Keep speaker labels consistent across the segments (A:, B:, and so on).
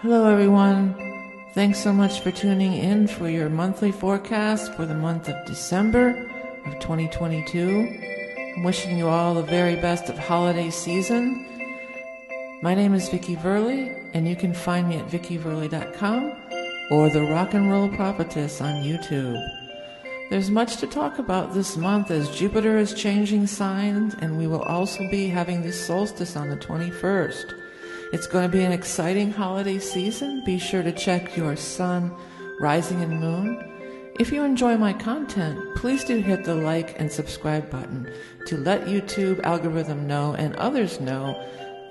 A: Hello everyone. Thanks so much for tuning in for your monthly forecast for the month of December of 2022. I'm wishing you all the very best of holiday season. My name is Vickieverlie, and you can find me at vickieverlie.com or the Rock and Roll Prophetess on YouTube. There's much to talk about this month as Jupiter is changing signs, and we will also be having the solstice on the 21st. It's going to be an exciting holiday season. Be sure to check your sun, rising, and moon. If you enjoy my content, please do hit the like and subscribe button to let YouTube algorithm know and others know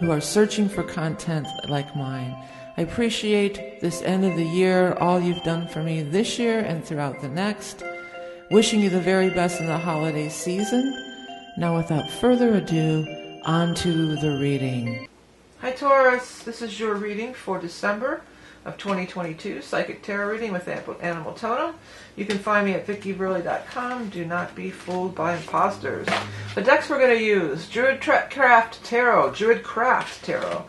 A: who are searching for content like mine. I appreciate this end of the year, all you've done for me this year and throughout the next. Wishing you the very best in the holiday season. Now without further ado, on to the reading. Hi Taurus, this is your reading for December of 2022, Psychic Tarot reading with Animal Totem. You can find me at vickieverlie.com. Do not be fooled by imposters. The decks we're going to use, Druidcraft Tarot,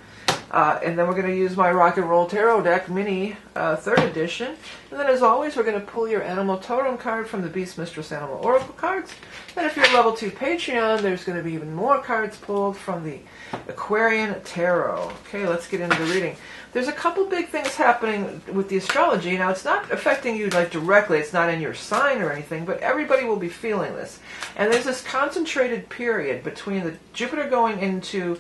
A: and then we're going to use my Rock and Roll Tarot deck, mini 3rd edition. And then as always, we're going to pull your Animal Totem card from the Beast Mistress Animal Oracle cards. And if you're level 2 Patreon, there's going to be even more cards pulled from the Aquarian Tarot. Okay, let's get into the reading. There's a couple big things happening with the astrology. Now, it's not affecting you like directly. It's not in your sign or anything, but everybody will be feeling this. And there's this concentrated period between the Jupiter going into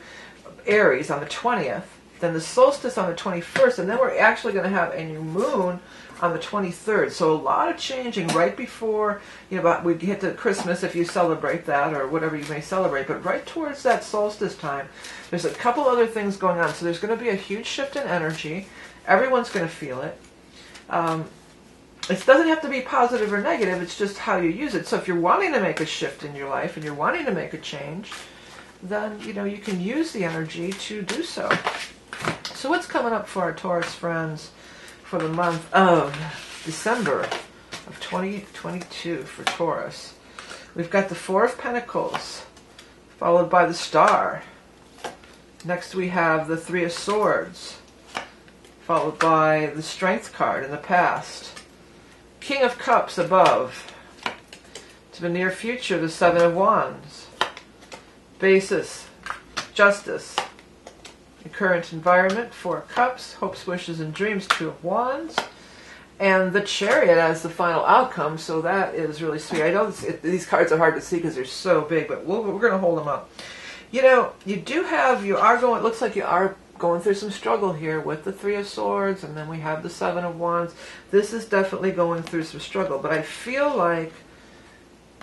A: Aries on the 20th, then the solstice on the 21st, and then we're actually going to have a new moon on the 23rd. So a lot of changing right before, we get to Christmas if you celebrate that or whatever you may celebrate. But right towards that solstice time, there's a couple other things going on. So there's going to be a huge shift in energy. Everyone's going to feel it. It doesn't have to be positive or negative. It's just how you use it. So if you're wanting to make a shift in your life and you're wanting to make a change, then, you can use the energy to do so. So what's coming up for our Taurus friends for the month of December of 2022 for Taurus? We've got the Four of Pentacles, followed by the Star. Next we have the Three of Swords, followed by the Strength card in the past. King of Cups above. To the near future, the Seven of Wands. Basis, Justice. The current environment, Four of Cups, hopes, wishes, and dreams, Two of Wands, and the Chariot as the final outcome. So that is really sweet. I know these cards are hard to see because they're so big, but we're going to hold them up. It looks like you are going through some struggle here with the Three of Swords, and then we have the Seven of Wands. This is definitely going through some struggle, but I feel like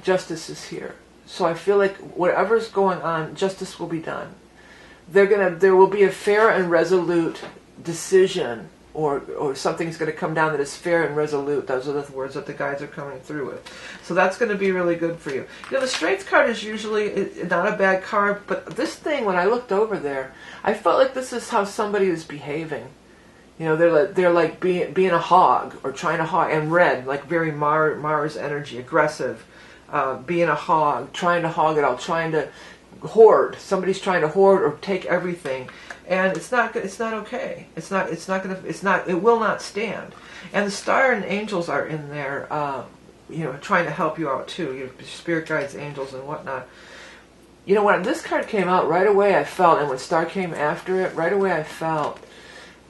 A: justice is here. So I feel like whatever's going on, justice will be done. There will be a fair and resolute decision, or something's going to come down that is fair and resolute. Those are the words that the guides are coming through with. So that's going to be really good for you. The Strength card is usually not a bad card, but this thing, when I looked over there, I felt like this is how somebody is behaving. They're like being a hog, or trying to hog, and red, like very Mars energy, aggressive, being a hog, trying to hog it all, trying to hoard. Somebody's trying to hoard or take everything, and it's not okay. It will not stand. And the Star and angels are in there, trying to help you out too. Spirit guides, angels, and whatnot. When this card came out, right away I felt, and when Star came after it, right away I felt,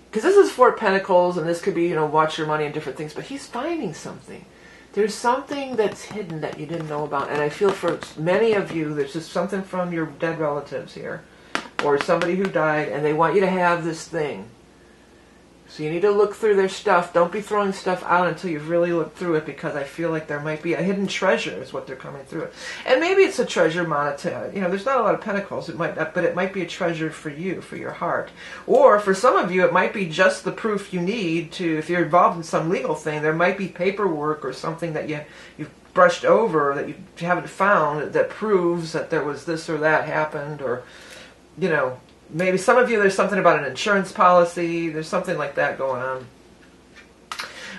A: because this is Four Pentacles, and this could be, watch your money and different things, but he's finding something. There's something that's hidden that you didn't know about. And I feel for many of you, there's just something from your dead relatives here, or somebody who died, and they want you to have this thing. So you need to look through their stuff. Don't be throwing stuff out until you've really looked through it, because I feel like there might be a hidden treasure is what they're coming through it. And maybe it's a treasure monetary. There's not a lot of pentacles, but it might be a treasure for you, for your heart. Or for some of you, it might be just the proof you need to, if you're involved in some legal thing, there might be paperwork or something that you've brushed over, that you haven't found, that proves that there was this or that happened, or, maybe some of you, there's something about an insurance policy. There's something like that going on.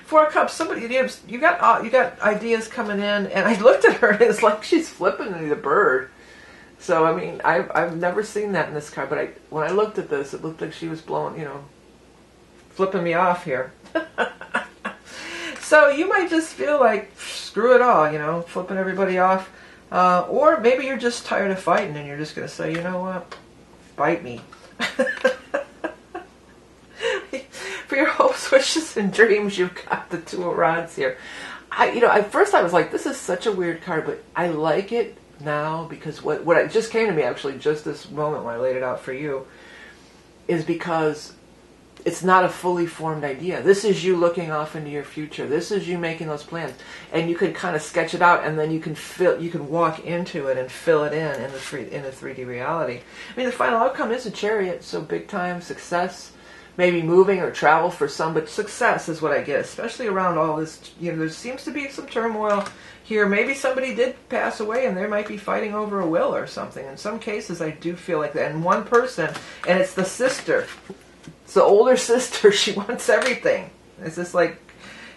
A: Four of Cups, somebody, you got ideas coming in, and I looked at her, and it's like she's flipping me the bird. So, I mean, I've never seen that in this card, but when I looked at this, it looked like she was blowing, flipping me off here. So you might just feel like, screw it all, you know, flipping everybody off. Or maybe you're just tired of fighting and you're just going to say, you know what, bite me. For your hopes, wishes, and dreams, you've got the Two of Rods here. At first I was like, this is such a weird card, but I like it now because what just came to me actually just this moment when I laid it out for you is because it's not a fully formed idea. This is you looking off into your future. This is you making those plans, and you can kind of sketch it out, and then you can walk into it and fill it in the 3D reality. I mean, the final outcome is a Chariot, so big time success. Maybe moving or travel for some, but success is what I get, especially around all this. You know, there seems to be some turmoil here. Maybe somebody did pass away and they might be fighting over a will or something. In some cases, I do feel like that. And one person, and it's the sister. It's the older sister. She wants everything. It's just like,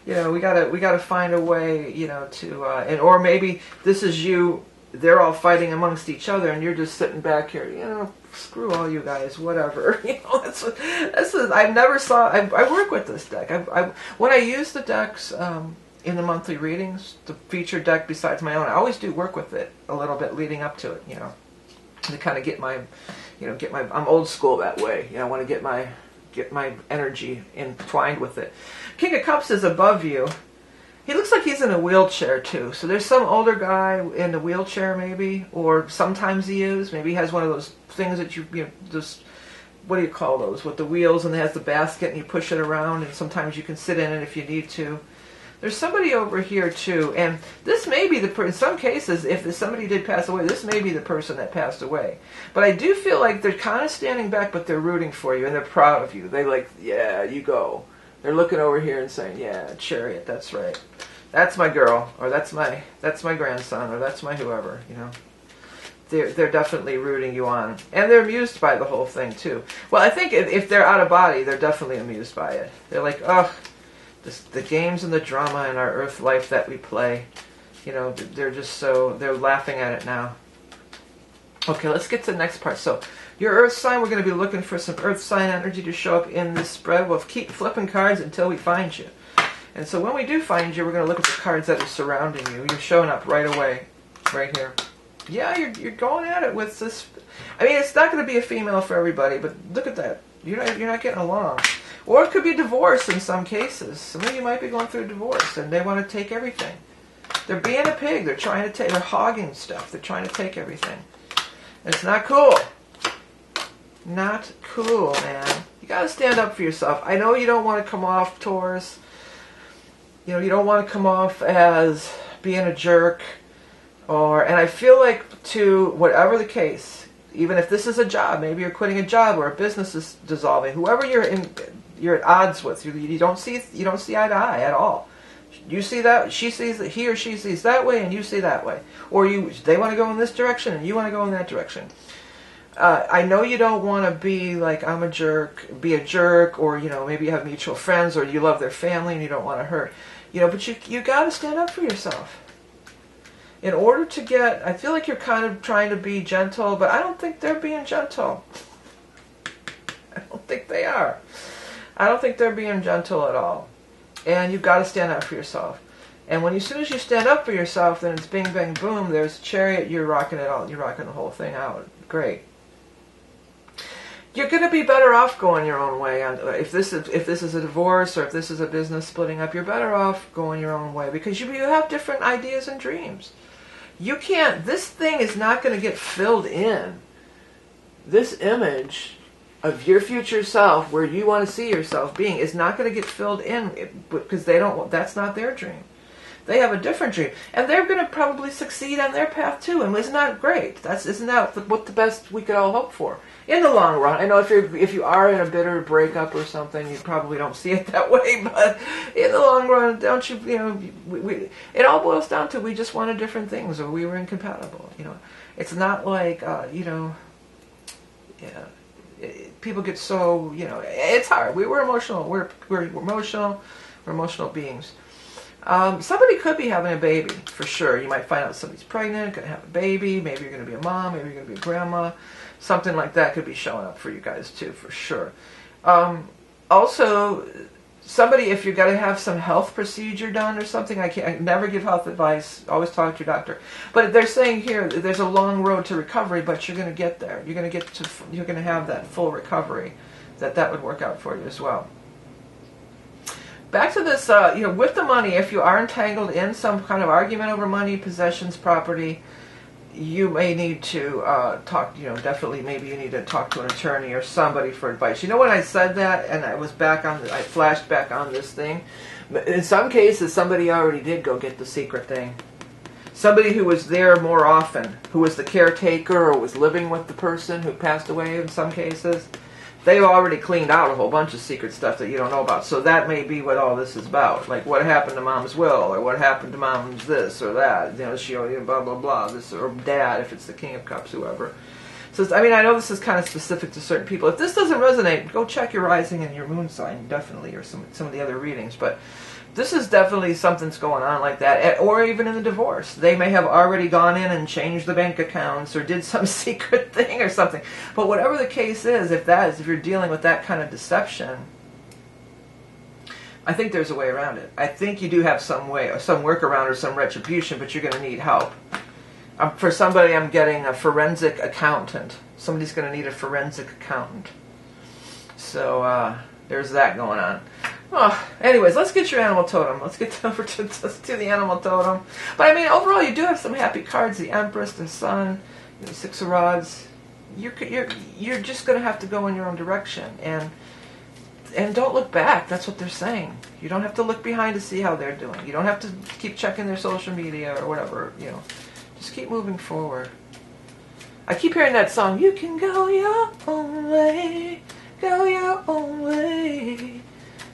A: you know, we gotta find a way, you know, to, or maybe this is you. They're all fighting amongst each other, and you're just sitting back here, you know, screw all you guys, whatever. You know, I work with this deck. When I use the decks in the monthly readings, the featured deck besides my own, I always do work with it a little bit leading up to it, you know, to kind of get my, I'm old school that way. You know, I want to get my energy entwined with it. King of Cups is above you. He looks like he's in a wheelchair too. So there's some older guy in a wheelchair maybe, or sometimes he is. Maybe he has one of those things that you know, just, what do you call those? With the wheels and it has the basket and you push it around and sometimes you can sit in it if you need to. There's somebody over here too, and this may be in some cases, if somebody did pass away, this may be the person that passed away. But I do feel like they're kind of standing back, but they're rooting for you and they're proud of you. They like, yeah, you go. They're looking over here and saying, yeah, Chariot, that's right. That's my girl, or that's my grandson, or that's my whoever, you know. They're definitely rooting you on. And they're amused by the whole thing, too. Well, I think if they're out of body, they're definitely amused by it. They're like, ugh, the games and the drama in our earth life that we play, you know, they're laughing at it now. Okay, let's get to the next part. So, your earth sign, we're going to be looking for some earth sign energy to show up in this spread. We'll keep flipping cards until we find you. And so when we do find you, we're going to look at the cards that are surrounding you. You're showing up right away, right here. Yeah, you're going at it with this. I mean, it's not going to be a female for everybody, but look at that. You're not getting along. Or it could be divorce in some cases. Some of you might be going through a divorce, and they want to take everything. They're being a pig. They're hogging stuff. They're trying to take everything. It's not cool. Not cool, man. You got to stand up for yourself. I know you don't want to come off, Taurus. You know, you don't want to come off as being a jerk. And I feel like, to whatever the case, even if this is a job, maybe you're quitting a job or a business is dissolving, whoever you're at odds with, you don't see eye to eye at all. You see that, he or she sees that way, and you see that way. Or they want to go in this direction, and you want to go in that direction. I know you don't want to be like, I'm a jerk, or, you know, maybe you have mutual friends, or you love their family and you don't want to hurt. You know, but you got to stand up for yourself. In order to get, I feel like you're kind of trying to be gentle, but I don't think they're being gentle. I don't think they are. I don't think they're being gentle at all. And you've got to stand up for yourself. And as soon as you stand up for yourself, then it's bing, bang, boom, there's a Chariot, you're rocking it all. You're rocking the whole thing out. Great. You're going to be better off going your own way. If this is a divorce or if this is a business splitting up, you're better off going your own way because you have different ideas and dreams. This thing is not going to get filled in. This image of your future self, where you want to see yourself being, is not going to get filled in because that's not their dream. They have a different dream, and they're going to probably succeed on their path too. And isn't that great? Isn't that what the best we could all hope for in the long run? I know if you are in a bitter breakup or something, you probably don't see it that way. But in the long run, don't you? You know, it all boils down to we just wanted different things, or we were incompatible. You know, it's not like people get so, you know, it's hard. We're emotional. We're emotional. We're emotional beings. Somebody could be having a baby, for sure. You might find out somebody's pregnant, going to have a baby. Maybe you're going to be a mom. Maybe you're going to be a grandma. Something like that could be showing up for you guys, too, for sure. Also, somebody, if you're going to have some health procedure done or something, I never give health advice. Always talk to your doctor. But they're saying here there's a long road to recovery, but you're going to get there. You're going to have that full recovery. That would work out for you as well. Back to this, with the money, if you are entangled in some kind of argument over money, possessions, property, you may need to talk, definitely maybe you need to talk to an attorney or somebody for advice. When I said that and I flashed back on this thing, in some cases somebody already did go get the secret thing. Somebody who was there more often, who was the caretaker or was living with the person who passed away in some cases, they've already cleaned out a whole bunch of secret stuff that you don't know about. So that may be what all this is about. Like what happened to Mom's will, or what happened to Mom's this or that. She blah, blah, blah. This, or Dad, if it's the King of Cups, whoever. So, I know this is kind of specific to certain people. If this doesn't resonate, go check your rising and your moon sign, definitely, or some of the other readings. But this is definitely something's going on like that, or even in the divorce. They may have already gone in and changed the bank accounts or did some secret thing or something. But whatever the case is, if you're dealing with that kind of deception, I think there's a way around it. I think you do have some way, or some workaround or some retribution, but you're going to need help. For somebody, I'm getting a forensic accountant. Somebody's going to need a forensic accountant. So there's that going on. Oh, anyways, let's get your animal totem. Let's get over to the animal totem. But overall, you do have some happy cards: the Empress, the Sun, the Six of Rods. You're just going to have to go in your own direction, and don't look back. That's what they're saying. You don't have to look behind to see how they're doing. You don't have to keep checking their social media or whatever. Just keep moving forward. I keep hearing that song. You can go your own way, go your own way.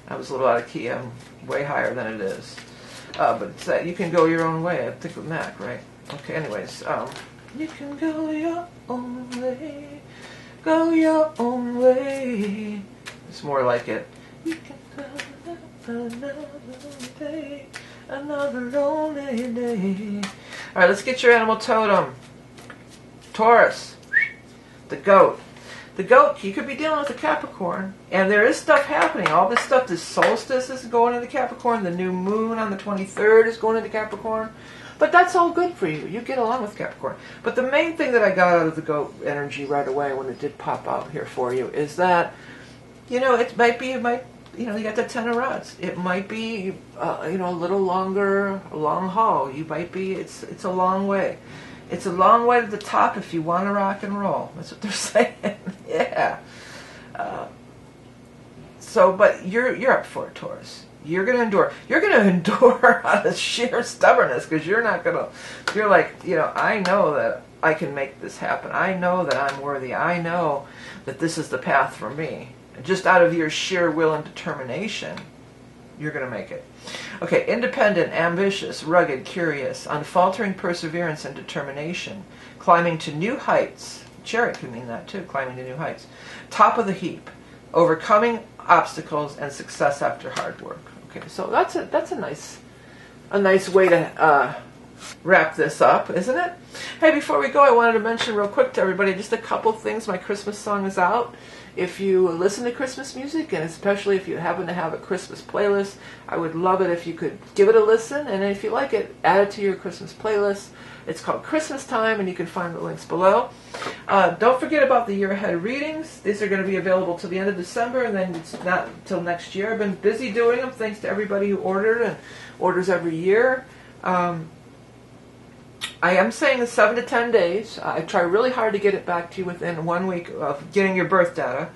A: I was a little out of key. I'm way higher than it is. But it's that you can go your own way. I think with Mac, right? Okay, anyways. You can go your own way. Go your own way. It's more like it. You can go another day. Another lonely day. Alright, let's get your animal totem. Taurus. The goat. The goat, you could be dealing with a Capricorn, and there is stuff happening. All this stuff, this solstice is going into Capricorn, the new moon on the 23rd is going into Capricorn, but that's all good for you. You get along with Capricorn. But the main thing that I got out of the goat energy right away when it did pop out here for you is that, it might be, you got the Ten of Rods. It might be, a little longer, a long haul. It's a long way. It's a long way to the top if you want to rock and roll. That's what they're saying. Yeah. But you're up for it, Taurus. You're going to endure. You're going to endure out of sheer stubbornness because you're not going to. You're like, I know that I can make this happen. I know that I'm worthy. I know that this is the path for me. Just out of your sheer will and determination, you're going to make it. Okay, independent, ambitious, rugged, curious, unfaltering perseverance and determination, climbing to new heights. Chariot can mean that too, climbing to new heights. Top of the heap, overcoming obstacles and success after hard work. Okay, so that's a nice way to wrap this up, isn't it? Hey, before we go, I wanted to mention real quick to everybody just a couple things. My Christmas song is out. If you listen to Christmas music, and especially if you happen to have a Christmas playlist, I would love it if you could give it a listen, and if you like it, add it to your Christmas playlist. It's called Christmas Time, and you can find the links below. Don't forget about the year ahead readings. These are going to be available till the end of December, and then it's not till next year. I've been busy doing them, thanks to everybody who ordered and orders every year. I am saying 7 to 10 days. I try really hard to get it back to you within 1 week of getting your birth data.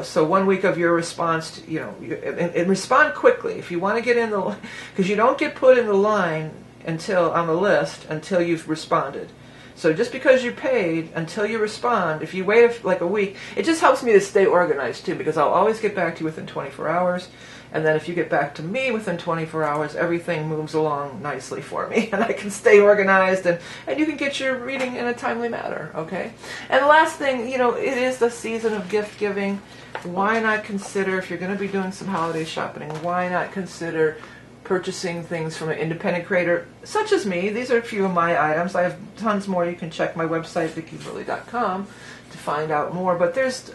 A: So 1 week of your response, and respond quickly. If you want to get in the, because you don't get put in the line on the list until you've responded. So just because you paid, until you respond, if you wait like a week, it just helps me to stay organized too, because I'll always get back to you within 24 hours. And then if you get back to me within 24 hours, everything moves along nicely for me. And I can stay organized, and you can get your reading in a timely manner, okay? And the last thing, it is the season of gift giving. Why not consider, if you're going to be doing some holiday shopping, why not consider purchasing things from an independent creator such as me? These are a few of my items. I have tons more. You can check my website, vickieverlie.com, to to find out more. But there's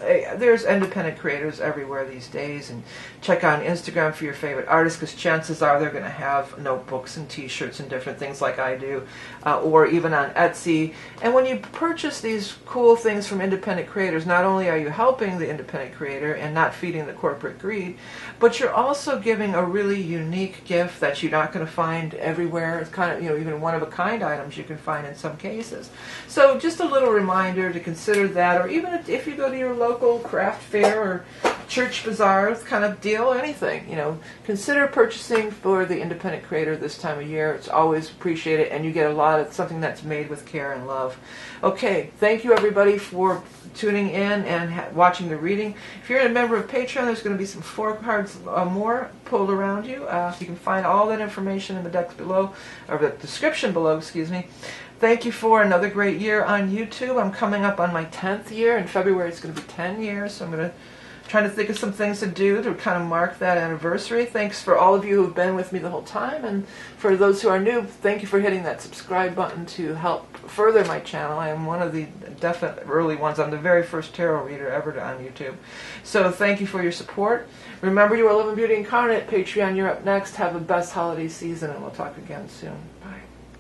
A: independent creators everywhere these days, and check on Instagram for your favorite artists, because chances are they're going to have notebooks and t-shirts and different things like I do, or even on Etsy. And when you purchase these cool things from independent creators, not only are you helping the independent creator and not feeding the corporate greed, but you're also giving a really unique gift that you're not going to find everywhere. It's kind of, even one-of-a-kind items you can find in some cases. So just a little reminder to consider that, or even if you go to your local craft fair or church bazaar kind of deal, anything, consider purchasing for the independent creator this time of year. It's always appreciated, and you get a lot of something that's made with care and love. Okay, thank you everybody for tuning in and watching the reading. If you're a member of Patreon, there's going to be some 4 cards more pulled around you. You can find all that information in the decks below, or the description below, excuse me. Thank you for another great year on YouTube. I'm coming up on my 10th year. In February it's going to be 10 years, so I'm going to trying to think of some things to do to kind of mark that anniversary. Thanks for all of you who've been with me the whole time, and for those who are new, thank you for hitting that subscribe button to help further my channel. I am one of the definite early ones. I'm the very first tarot reader ever on YouTube. So thank you for your support. Remember, you are Love and Beauty Incarnate. Patreon, you're up next. Have the best holiday season, and we'll talk again soon. Bye.